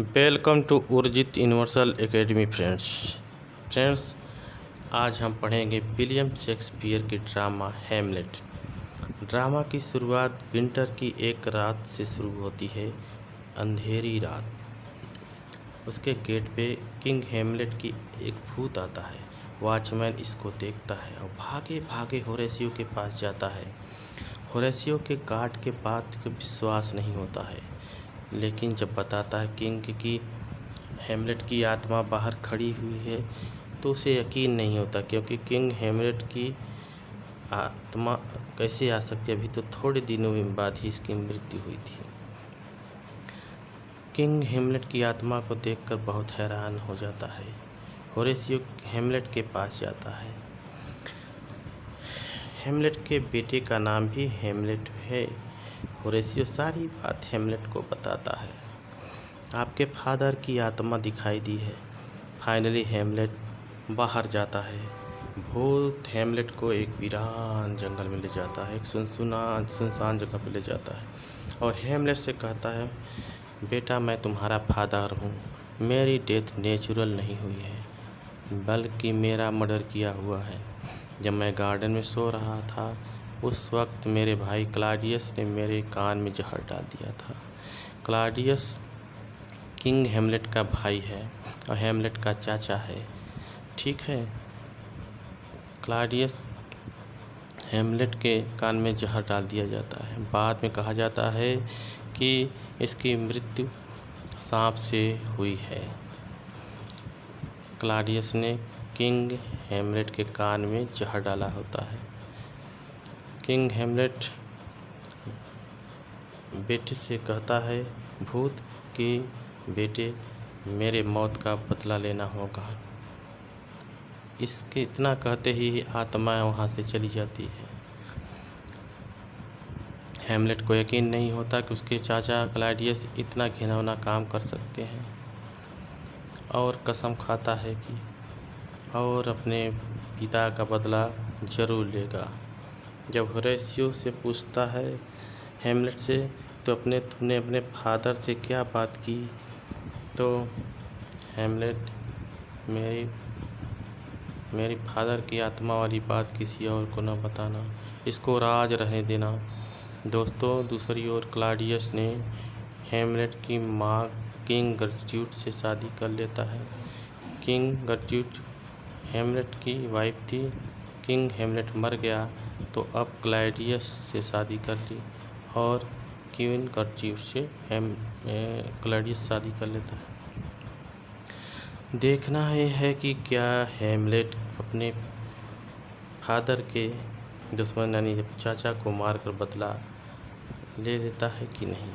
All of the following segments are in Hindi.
Welcome to Urjit universal academy friends. आज हम पढ़ेंगे विलियम शेक्सपियर की ड्रामा हैमलेट। ड्रामा की शुरुआत विंटर की एक रात से शुरू होती है। अंधेरी रात। उसके गेट पे किंग हैमलेट की एक भूत आता है। वॉचमैन इसको देखता है और भागे भागे होरेसियो के पास जाता है। होरेसियो के गार्ड के बात का विश्वास नहीं होता है, लेकिन जब बताता है किंग की हैमलेट की आत्मा बाहर खड़ी हुई है तो उसे यकीन नहीं होता, क्योंकि किंग हैमलेट की आत्मा कैसे आ सकती है, अभी तो थोड़े दिनों बाद ही इसकी मृत्यु हुई थी। किंग हैमलेट की आत्मा को देखकर बहुत हैरान हो जाता है। होरेसियो हैमलेट के पास जाता है। हैमलेट के बेटे का नाम भी हैमलेट है। होरेसियो सारी बात हैमलेट को बताता है। आपके फादर की आत्मा दिखाई दी है। फाइनली हैमलेट बाहर जाता है। भूत हैमलेट को एक वीरान जंगल में ले जाता है, एक सुनसान जगह पे ले जाता है और हैमलेट से कहता है, बेटा मैं तुम्हारा फादर हूँ। मेरी डेथ नेचुरल नहीं हुई है, बल्कि मेरा मर्डर किया हुआ है। जब मैं गार्डन में सो रहा था उस वक्त मेरे भाई क्लॉडियस ने मेरे कान में जहर डाल दिया था। क्लॉडियस किंग हैमलेट का भाई है और हैमलेट का चाचा है, ठीक है। क्लॉडियस हैमलेट के कान में जहर डाल दिया जाता है। बाद में कहा जाता है कि इसकी मृत्यु सांप से हुई है। क्लॉडियस ने किंग हैमलेट के कान में जहर डाला होता है। किंग हैमलेट बेटे से कहता है भूत कि बेटे मेरे मौत का बदला लेना होगा। इसके इतना कहते ही आत्मा वहाँ से चली जाती है। हैमलेट को यकीन नहीं होता कि उसके चाचा क्लॉडियस इतना घिनौना काम कर सकते हैं और कसम खाता है कि और अपने पिता का बदला ज़रूर लेगा। जब होरेसियो से पूछता है हैमलेट से, तो तुमने अपने फादर से क्या बात की, तो हैमलेट मेरी फादर की आत्मा वाली बात किसी और को न बताना, इसको राज रहने देना। दोस्तों, दूसरी ओर क्लॉडियस ने हैमलेट की माँ किंग गर्ट्रूड से शादी कर लेता है। किंग गर्ट्रूड हैमलेट की वाइफ थी। किंग हैमलेट मर गया तो अब क्लॉडियस से शादी कर ली और क्वीन गर्ट्रूड से क्लॉडियस शादी कर लेता है। देखना है कि क्या हैमलेट अपने फादर के दुश्मन यानी जब चाचा को मारकर बदला ले लेता है कि नहीं।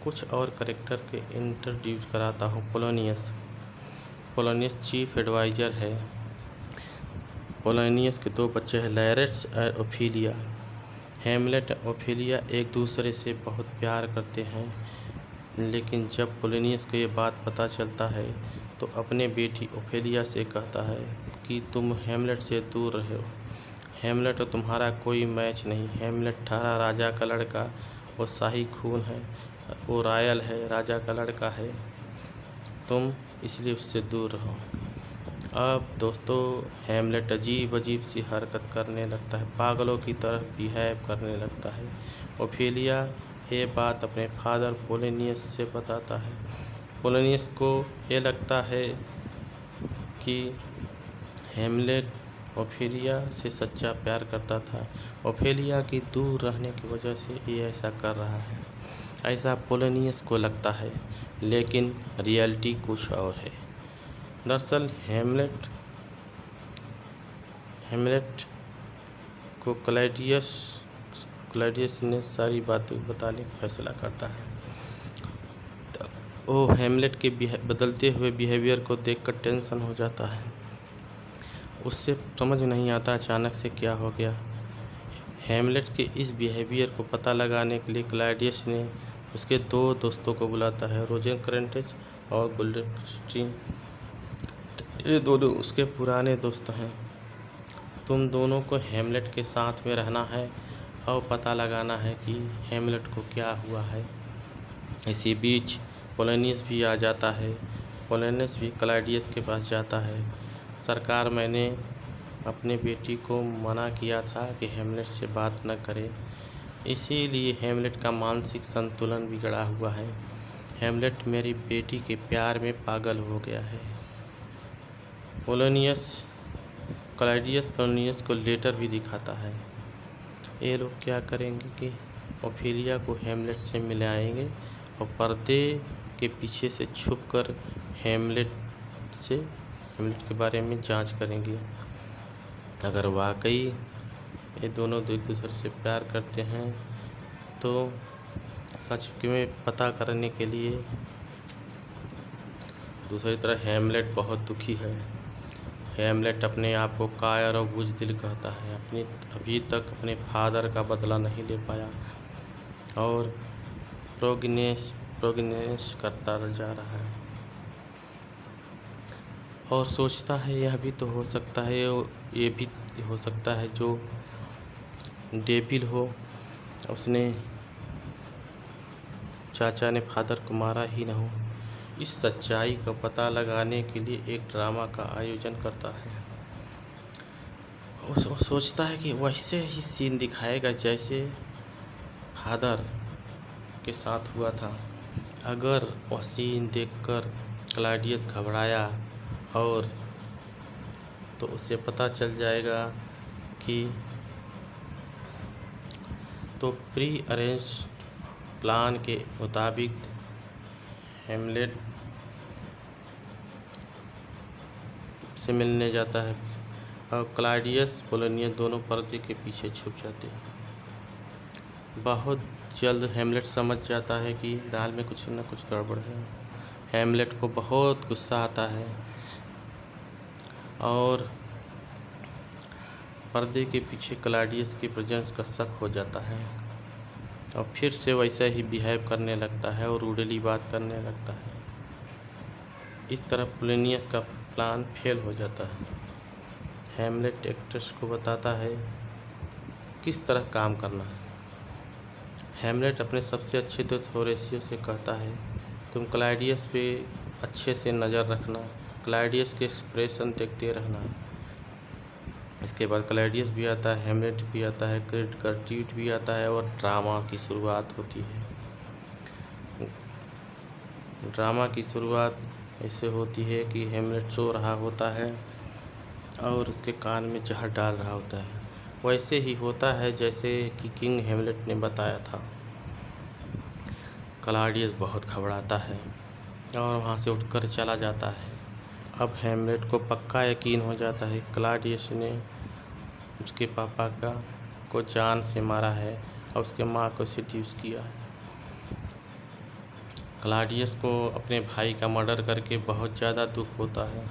कुछ और करेक्टर के इंट्रोड्यूस कराता हूँ। पोलोनियस चीफ एडवाइज़र है। पोलोनियस के दो बच्चे हैं, लैरेट्स और ओफेलिया। हैमलेट और ओफेलिया एक दूसरे से बहुत प्यार करते हैं, लेकिन जब पोलोनियस को ये बात पता चलता है तो अपने बेटी ओफेलिया से कहता है कि तुम हैमलेट से दूर रहो। हैमलेट और तुम्हारा कोई मैच नहीं। हैमलेट 18 राजा का लड़का, वो शाही खून है, वो रॉयल है, राजा का लड़का है, तुम इसलिए उससे दूर रहो। अब दोस्तों, हैमलेट अजीब सी हरकत करने लगता है, पागलों की तरह बिहेव करने लगता है। ओफेलिया ये बात अपने फादर पोलोनियस से बताता है। पोलोनियस को ये लगता है कि हैमलेट ओफेलिया से सच्चा प्यार करता था। ओफेलिया की दूर रहने की वजह से ये ऐसा कर रहा है, ऐसा पोलोनियस को लगता है, लेकिन रियलिटी कुछ और है। दरअसल हैमलेट को क्लॉडियस ने सारी बातें बताने का फैसला करता है। वो हैमलेट के बदलते हुए बिहेवियर को देखकर टेंशन हो जाता है। उससे समझ नहीं आता अचानक से क्या हो गया। हैमलेट के इस बिहेवियर को पता लगाने के लिए क्लॉडियस ने उसके दो दोस्तों को बुलाता है, रोजेनक्रेंटेज और गुल्डेनस्टीन। ये दोनों उसके पुराने दोस्त हैं। तुम दोनों को हैमलेट के साथ में रहना है और पता लगाना है कि हैमलेट को क्या हुआ है। इसी बीच पोलेनियस भी आ जाता है। पोलेनियस भी क्लाइडियस के पास जाता है। सरकार मैंने अपनी बेटी को मना किया था कि हेमलेट से बात न करे, इसीलिए हेमलेट का मानसिक संतुलन बिगड़ा हुआ है। हेमलेट मेरी बेटी के प्यार में पागल हो गया है। क्लाइडियस पोलेनियस को लेटर भी दिखाता है। ये लोग क्या करेंगे कि ओफेलिया को हेमलेट से मिलाएंगे और पर्दे के पीछे से छुपकर हेमलेट के बारे में जांच करेंगे। अगर वाकई ये दोनों एक दूसरे से प्यार करते हैं तो सच में पता करने के लिए दूसरी तरफ हेमलेट बहुत दुखी है। हेमलेट अपने आप को कायर और बुज़दिल कहता है। अभी तक अपने फादर का बदला नहीं ले पाया और प्रोग्रेस करता जा रहा है और सोचता है यह भी तो हो सकता है, ये भी हो सकता है जो डेविल हो, उसने चाचा ने फादर को मारा ही ना हो। इस सच्चाई का पता लगाने के लिए एक ड्रामा का आयोजन करता है। वो सोचता है कि वैसे ही सीन दिखाएगा जैसे फादर के साथ हुआ था। अगर वह सीन देखकर क्लाइडियस घबराया और तो उसे पता चल जाएगा कि तो प्री अरेंज प्लान के मुताबिक हेमलेट से मिलने जाता है और क्लाइडियस पोलेनियस दोनों पर्दे के पीछे छुप जाते हैं। बहुत जल्द हेमलेट समझ जाता है कि दाल में कुछ न कुछ गड़बड़ है। हेमलेट को बहुत गुस्सा आता है और पर्दे के पीछे क्लाइडियस की प्रेजेंस का शक हो जाता है और फिर से वैसा ही बिहेव करने लगता है और रूडली बात करने लगता है। इस तरह पोलेनियस का प्लान फेल हो जाता है। हेमलेट एक्ट्रेस को बताता है किस तरह काम करना है। हेमलेट अपने सबसे अच्छे दोस्त होरेशियो से कहता है तुम क्लाइडियस पे अच्छे से नज़र रखना, क्लाइडियस के एक्सप्रेशन देखते रहना। इसके बाद क्लाइडियस भी आता है, हेमलेट भी आता है, गर्ट्रूड भी आता है और ड्रामा की शुरुआत होती है। ड्रामा की शुरुआत ऐसे होती है कि हेमलेट सो रहा होता है और उसके कान में जहर डाल रहा होता है। वैसे ही होता है जैसे कि किंग हेमलेट ने बताया था। क्लाइडियस बहुत घबराता है और वहाँ से उठकर चला जाता है। अब हेमलेट को पक्का यकीन हो जाता है क्लाइडियस ने उसके पापा को जान से मारा है और उसके माँ को सेड्यूस किया है। क्लाइडियस को अपने भाई का मर्डर करके बहुत ज़्यादा दुख होता है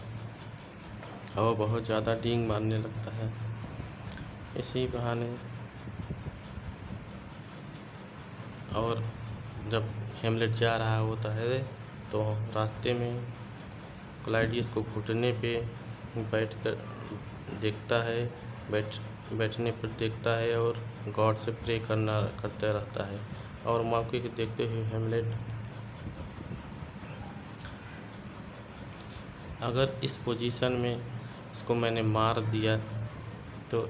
और बहुत ज़्यादा डींग मारने लगता है। इसी बहाने और जब हेमलेट जा रहा होता है तो रास्ते में क्लाइडियस को घुटने पे बैठकर देखता है, बैठने पर देखता है और गॉड से प्रे करते रहता है और मौके को देखते हुए हेमलेट अगर इस पोजीशन में इसको मैंने मार दिया तो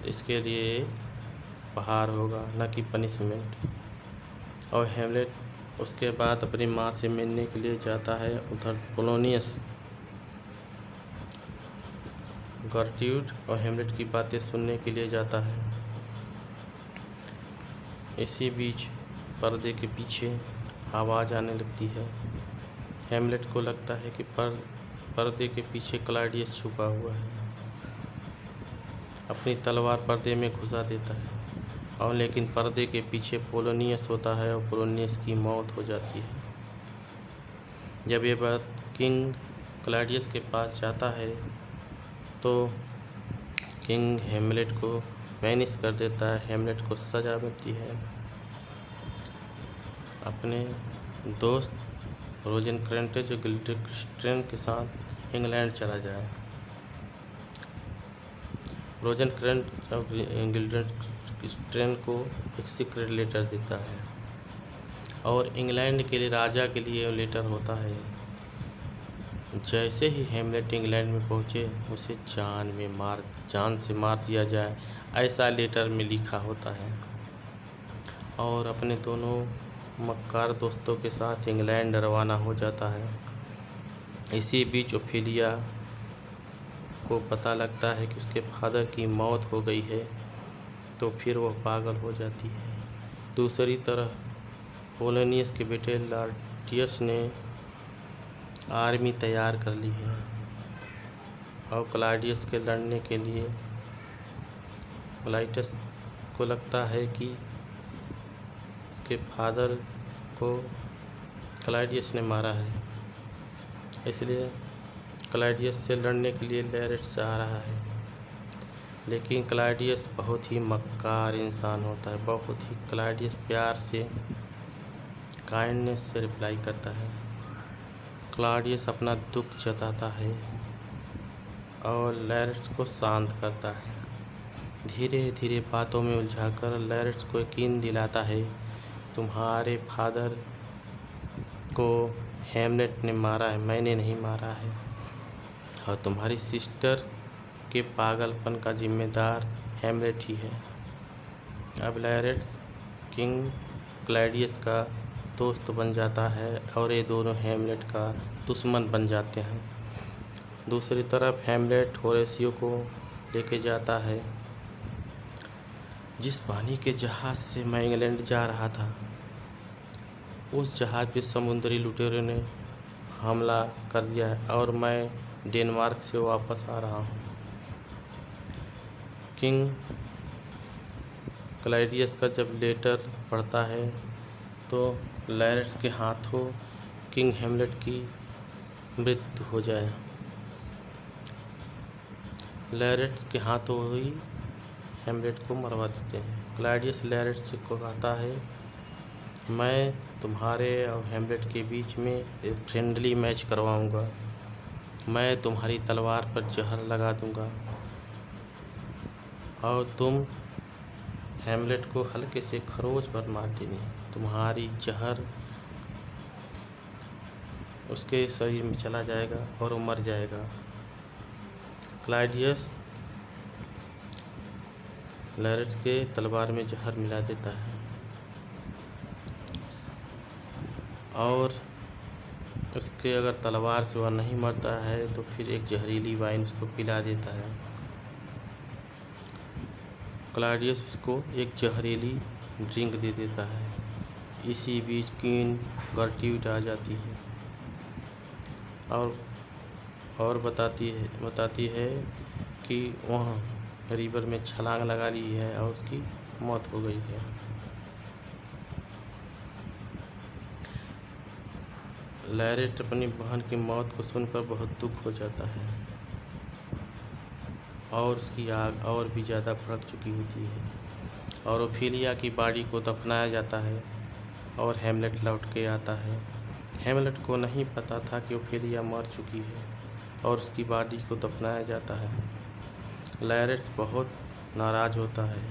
इसके लिए उपहार होगा न कि पनिशमेंट। और हेमलेट उसके बाद अपनी माँ से मिलने के लिए जाता है। उधर पोलेनियस गर्ट्रूड और हेमलेट की बातें सुनने के लिए जाता है। इसी बीच पर्दे के पीछे आवाज़ आने लगती है। हेमलेट को लगता है कि पर्दे के पीछे क्लाइडियस छुपा हुआ है। अपनी तलवार पर्दे में घुसा देता है और लेकिन पर्दे के पीछे पोलेनियस होता है और पोलेनियस की मौत हो जाती है। जब ये बात किंग क्लाइडियस के पास जाता है तो किंग हेमलेट को बैनिश कर देता है। हेमलेट को सज़ा मिलती है। अपने दोस्त रोजेनक्रेंटे जो गिल्डेस्ट्रेन के साथ इंग्लैंड चला जाए। रोजेनक्रेंट गिल्डेस्ट्रेन को एक सीक्रेट लेटर देता है और इंग्लैंड के लिए राजा के लिए लेटर होता है। जैसे ही हेमलेट इंग्लैंड में पहुँचे उसे जान से मार दिया जाए, ऐसा लेटर में लिखा होता है। और अपने दोनों मक्कार दोस्तों के साथ इंग्लैंड रवाना हो जाता है। इसी बीच ओफेलिया को पता लगता है कि उसके फादर की मौत हो गई है, तो फिर वह पागल हो जाती है। दूसरी तरफ पोलोनियस के बेटे लार्टियस ने आर्मी तैयार कर ली है और क्लाउडियस के लड़ने के लिए क्लाइटस को लगता है कि उसके फादर को क्लाउडियस ने मारा है, इसलिए क्लाउडियस से लड़ने के लिए लैरेट्स आ रहा है। लेकिन क्लाउडियस बहुत ही मक्कार इंसान होता है, बहुत ही। क्लाउडियस प्यार से, काइंडनेस से रिप्लाई करता है। क्लाउडियस अपना दुख जताता है और लैरेट्स को शांत करता है। धीरे धीरे बातों में उलझाकर लैरेट्स को यकीन दिलाता है तुम्हारे फादर को हेमलेट ने मारा है, मैंने नहीं मारा है, और तुम्हारी सिस्टर के पागलपन का जिम्मेदार हेमलेट ही है। अब लैरेट्स किंग क्लाउडियस का दोस्त बन जाता है और ये दोनों हेमलेट का दुश्मन बन जाते हैं। दूसरी तरफ हेमलेट होरेशियो को लेके जाता है। जिस पानी के जहाज़ से मैं इंग्लैंड जा रहा था, उस जहाज़ पे समुद्री लुटेरों ने हमला कर दिया है और मैं डेनमार्क से वापस आ रहा हूँ। किंग क्लाउडियस का जब लेटर पढ़ता है तो लैरेट्स के हाथों किंग हेमलेट की मृत्यु हो जाए। लैरेट्स के हाथों ही हेमलेट को मरवा देते हैं। क्लाउडियस लैरेट्स को कहता है मैं तुम्हारे और हेमलेट के बीच में एक फ्रेंडली मैच करवाऊंगा। मैं तुम्हारी तलवार पर जहर लगा दूंगा और तुम हेमलेट को हल्के से खरोच पर मार देनी। तुम्हारी जहर उसके शरीर में चला जाएगा और वो मर जाएगा। क्लाउडियस लैरेट्स के तलवार में जहर मिला देता है और उसके अगर तलवार से वह नहीं मरता है तो फिर एक जहरीली वाइन उसको पिला देता है। क्लाउडियस उसको एक जहरीली ड्रिंक दे देता है। इसी बीच क्वीन गर्ट्रूड आ जाती है और बताती है कि वह रिवर में छलांग लगा ली है और उसकी मौत हो गई है। लैरेट अपनी बहन की मौत को सुनकर बहुत दुख हो जाता है और उसकी आग और भी ज़्यादा भड़क चुकी होती है और ओफेलिया की बॉडी को दफनाया जाता है और हेमलेट लौट के आता है। हेमलेट को नहीं पता था कि ओफेलिया मर चुकी है और उसकी बॉडी को दफनाया जाता है। लैरेट बहुत नाराज़ होता है।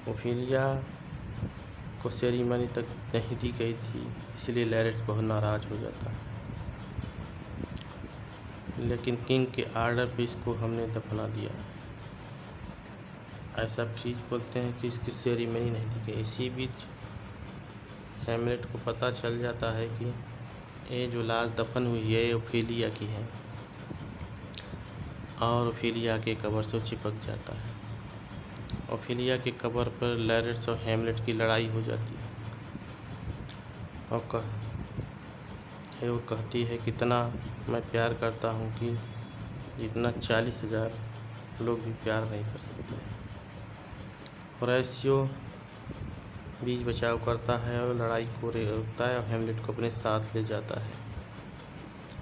ओफेलिया को सेरेमनी तक नहीं दी गई थी, इसलिए लैरेट बहुत नाराज़ हो जाता है। लेकिन किंग के आर्डर पे इसको हमने दफना दिया, ऐसा फ्रीज बोलते हैं कि इसकी सेरेमनी नहीं दी गई। इसी बीच हेमलेट को पता चल जाता है कि ये जो लाश दफन हुई है ओफेलिया की है और ओफेलिया के कब्र से चिपक जाता है। ओफेलिया के कब्र पर लैरेट्स और हेमलेट की लड़ाई हो जाती है और वो कहती है कितना मैं प्यार करता हूँ कि जितना 40,000 लोग भी प्यार नहीं कर सकते। होरेशियो बीच बचाव करता है और लड़ाई को रोकता है और हेमलेट को अपने साथ ले जाता है।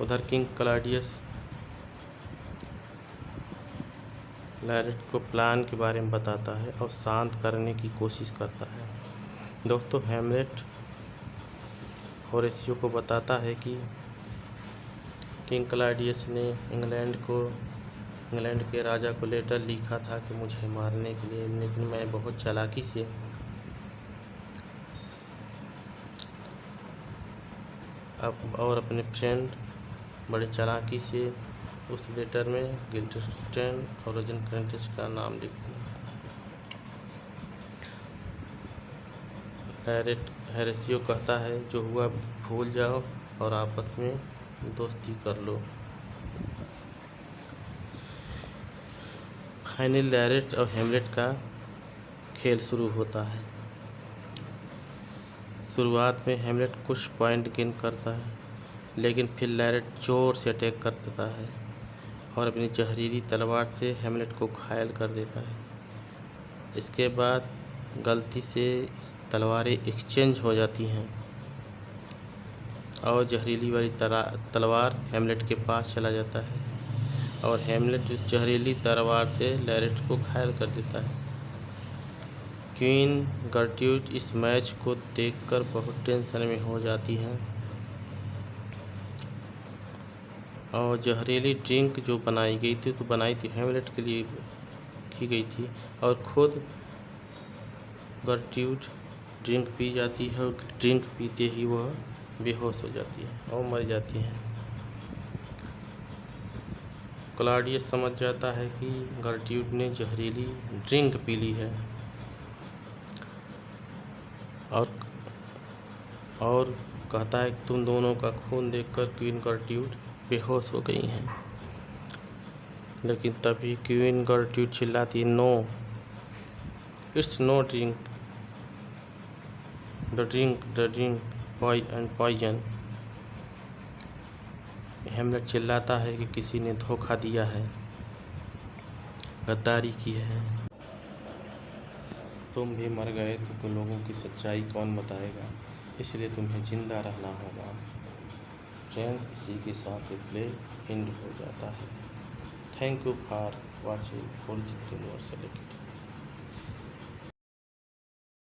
उधर किंग क्लाउडियस लैरेट को प्लान के बारे में बताता है और शांत करने की कोशिश करता है। दोस्तों, हेमलेट होरेशियो को बताता है कि किंग क्लाउडियस ने इंग्लैंड के राजा को लेटर लिखा था कि मुझे मारने के लिए, लेकिन मैं बहुत चालाकी से अब और अपने फ्रेंड बड़े चालाकी से उस लेटर में गिल्डेस्टाइन और रोसेनक्रेंट्ज़ का नाम लिख दिया। होरेशियो कहता है जो हुआ भूल जाओ और आपस में दोस्ती कर लो। फाइनली लैरेट और हेमलेट का खेल शुरू होता है। शुरुआत में हेमलेट कुछ पॉइंट गेन करता है, लेकिन फिर लैरेट जोर से अटैक कर देता है और अपनी जहरीली तलवार से हेमलेट को घायल कर देता है। इसके बाद गलती से तलवारें एक्सचेंज हो जाती हैं और जहरीली वाली तलवार हेमलेट के पास चला जाता है और हेमलेट उस जहरीली तलवार से लैरेट को घायल कर देता है। क्वीन गर्ट्रूड इस मैच को देखकर बहुत टेंशन में हो जाती हैं और जहरीली ड्रिंक जो बनाई गई थी तो बनाई थी हेमलेट के लिए की गई थी और खुद गर्ट्रूड ड्रिंक पी जाती है और ड्रिंक पीते ही वह बेहोश हो जाती है और मर जाती है। क्लॉडियस समझ जाता है कि गर्ट्रूड ने जहरीली ड्रिंक पी ली है और कहता है कि तुम दोनों का खून देखकर क्वीन गर्ट्रूड बेहोश हो गई हैं। लेकिन तभी क्वीन गर्ट्रूड चिल्लाती, no, it's no drink, the drink poison. Hamlet चिल्लाता है कि किसी ने धोखा दिया है, गद्दारी की है। तुम भी मर गए तो लोगों की सच्चाई कौन बताएगा, इसलिए तुम्हें जिंदा रहना होगा। फ्रेंड, इसी के साथ प्ले एंड हो जाता है। Thank you for watching full जितने